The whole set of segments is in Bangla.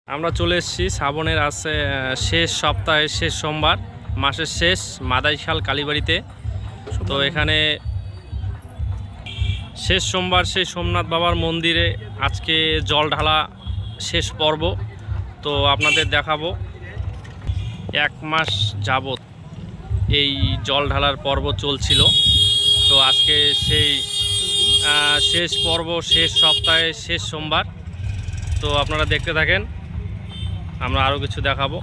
আমরা চলে এসেছি শ্রাবণের আছে শেষ সপ্তাহের শেষ সোমবার, মাসের শেষ মাদাইশাল কালীবাড়িতে। তো এখানে শেষ সোমবার সেই সোমনাথ বাবার মন্দিরে আজকে জল ঢালা শেষ পর্ব। তো আপনাদের দেখাবো এক মাস যাবত এই জল ঢালার পর্ব চলছিল। তো আজকে সেই শেষ পর্ব, শেষ সপ্তাহের শেষ সোমবার। তো আপনারা দেখতে থাকেন, আমরা আরও কিছু দেখাবো।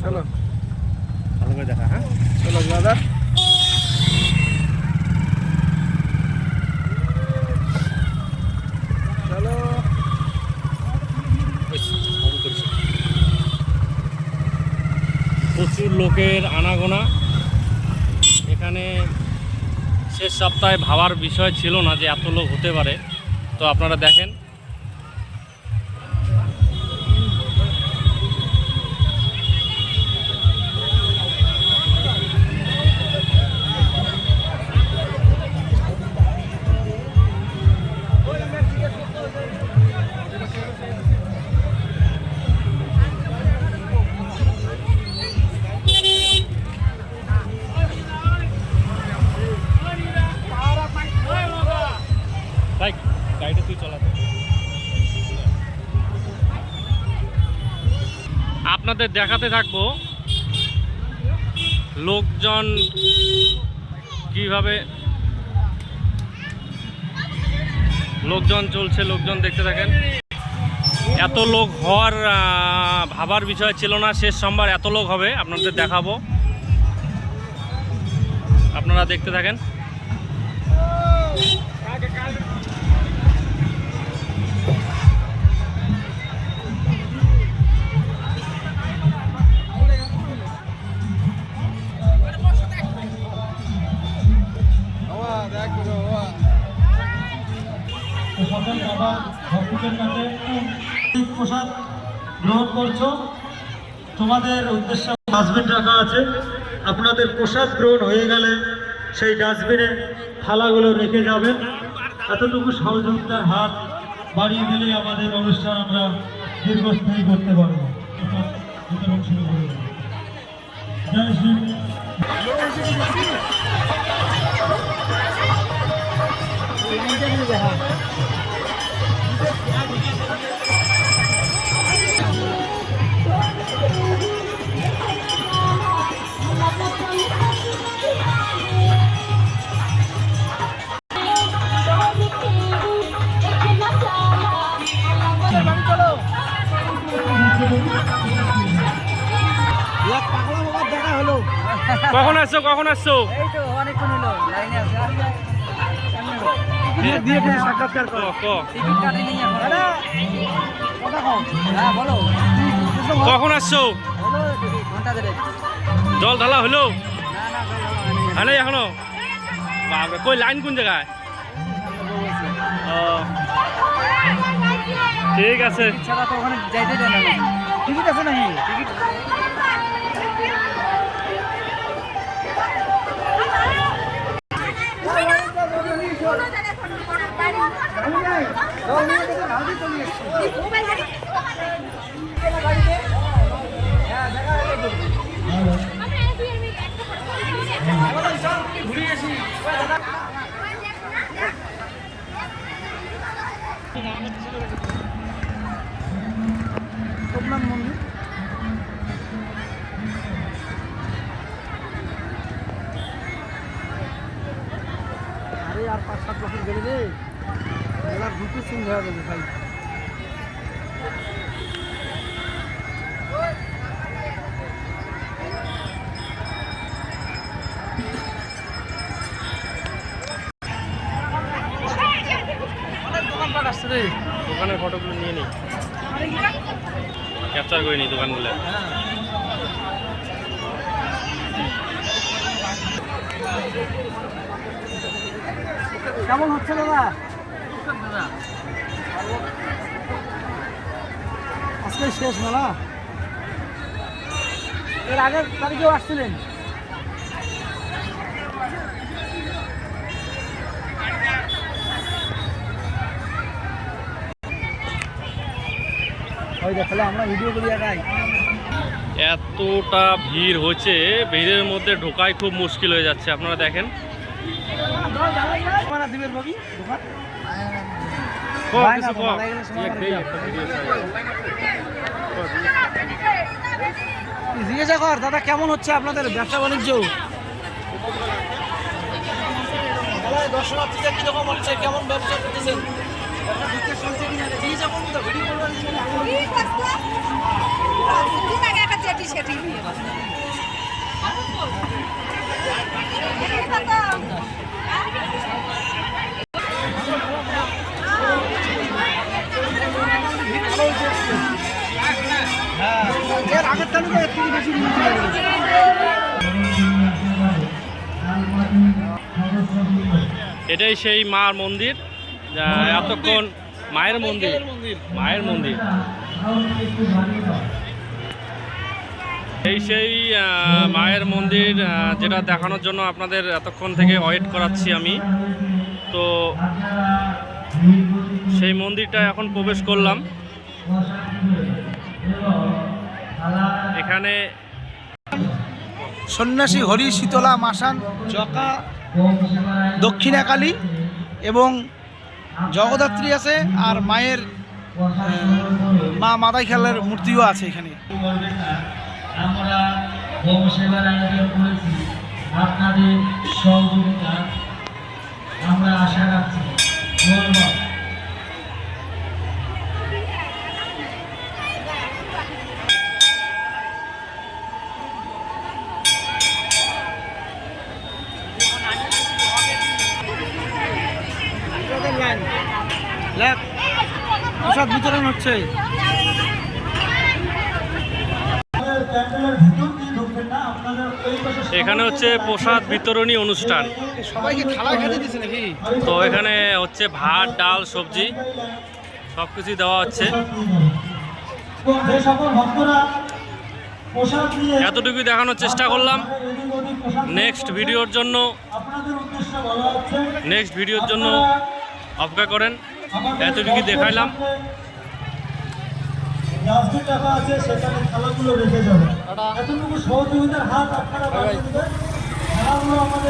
চলো ভালো করে দেখা। হ্যাঁ চলো দাদা, চলো। প্রচুর লোকের আনাগোনা এখানে। শেষ সপ্তাহে ভাবার বিষয় ছিল না যে এত লোক হতে পারে। তো আপনারা দেখেন, গাড়িটা তুই চলাতে। আপনাদের দেখাতে থাকবো লোকজন কিভাবে লোকজন চলছে, লোকজন দেখতে থাকেন। এত লোক হওয়ার ভাবার বিষয় ছিল না শেষ সোমবার এত লোক হবে, আপনাদের দেখাবো, আপনারা দেখতে থাকেন। প্রসাদ গ্রহণ করছো, তোমাদের উদ্দেশ্যে ডাস্টবিন রাখা আছে। আপনাদের প্রসাদ গ্রহণ হয়ে গেলে সেই ডাস্টবিনে থালাগুলো রেখে যাবেন। এতটুকু সহযোগিতার হাত বাড়িয়ে দিলে আমাদের অনুষ্ঠান আমরা দীর্ঘস্থায়ী করতে পারবো। বিতরণ শুরু করে দেব। জয় শ্রী দেখা হলো। কখন আসছো, কখন আসছো? এই তো অনেকক্ষণ হলো, লাইনে আছে। সাক্ষাৎকার করো। টিকিট কাটেনি এখন। দাদা কথা কও। হ্যাঁ বলো। কখন আসছো? হলো ঘন্টা দেড়েক। জল ঢালা হলো? না না জল হ্যাঁ এখনো? বাপরে, কই লাইন কোন জায়গায়? ও ঠিক আছে। ছাড়া তো ওখানে যাইতে দেয় না। টিকিট আছে নাকি? টিকিট সোমনাথ মন্দির। আরে আর 5-7 বছর গেলে রে মেলার দুটো সিং হয়ে যাবে ভাই। অনেক দোকানপাট আসছে রে। দোকানের ফটোগুলো নিয়ে নিই, ক্যাপচার করে নিই দোকানগুলো। কেমন হচ্ছে দাদা? আজকে শেষ মেলা। এর আগের তারিখেও আসছিলেন? ওই দেখলে আমরা ভিডিও করি একাই। এতটা ভিড় হচ্ছে, ভিড়ের মধ্যে ঢোকাই খুব মুশকিল হয়ে যাচ্ছে। আপনারা দেখেন মানে দিবের বাবি দোকান জিজ্ঞাসা কর দাদা কেমন হচ্ছে আপনাদের ব্যবসা বাণিজ্য? দর্শনার্থীদের কিরকম হচ্ছে, কেমন ব্যবসা করতেছেন? হ্যাঁ এর আগের তালিকা একটু বেশি এটাই সেই মার মন্দির, এতক্ষণ মায়ের মন্দির, মায়ের মন্দির। এই সেই মায়ের মন্দির যেটা দেখানোর জন্য আপনাদের এতক্ষণ থেকে ওয়েট করাচ্ছি আমি। তো সেই মন্দিরটা এখন প্রবেশ করলাম। এখানে সন্ন্যাসী হরি শীতলা মাসান জকা দক্ষিণাকালী এবং জগদ্ধাত্রী আছে, আর মায়ের মা মাদাই খেলার মূর্তিও আছে এখানে। আমরা হোম সেবার আয়োজন করেছি, আপনাদের সহযোগিতা আমরা আশা রাখছি। ধন্যবাদ। প্রসাদ বিতরণ হচ্ছে। এখানে হচ্ছে প্রসাদ বিতরণী অনুষ্ঠান। সবাইকে থালা খেতে দিচ্ছে নাকি? তো এখানে হচ্ছে ভাত, ডাল, সবজি সব কিছুই দেওয়া হচ্ছে। এতটুকুই দেখানোর চেষ্টা করলাম। নেক্সট ভিডিওর জন্য অপেক্ষা করেন। এতটুকুই দেখাইলাম। ডাস্টবিন টাকা আছে, সেখানে থালাগুলো রেখে যাবে। এতটুকু সহযোগিতার হাত আপনারা বাড়িয়ে দেবেন। থালাগুলো আমাদের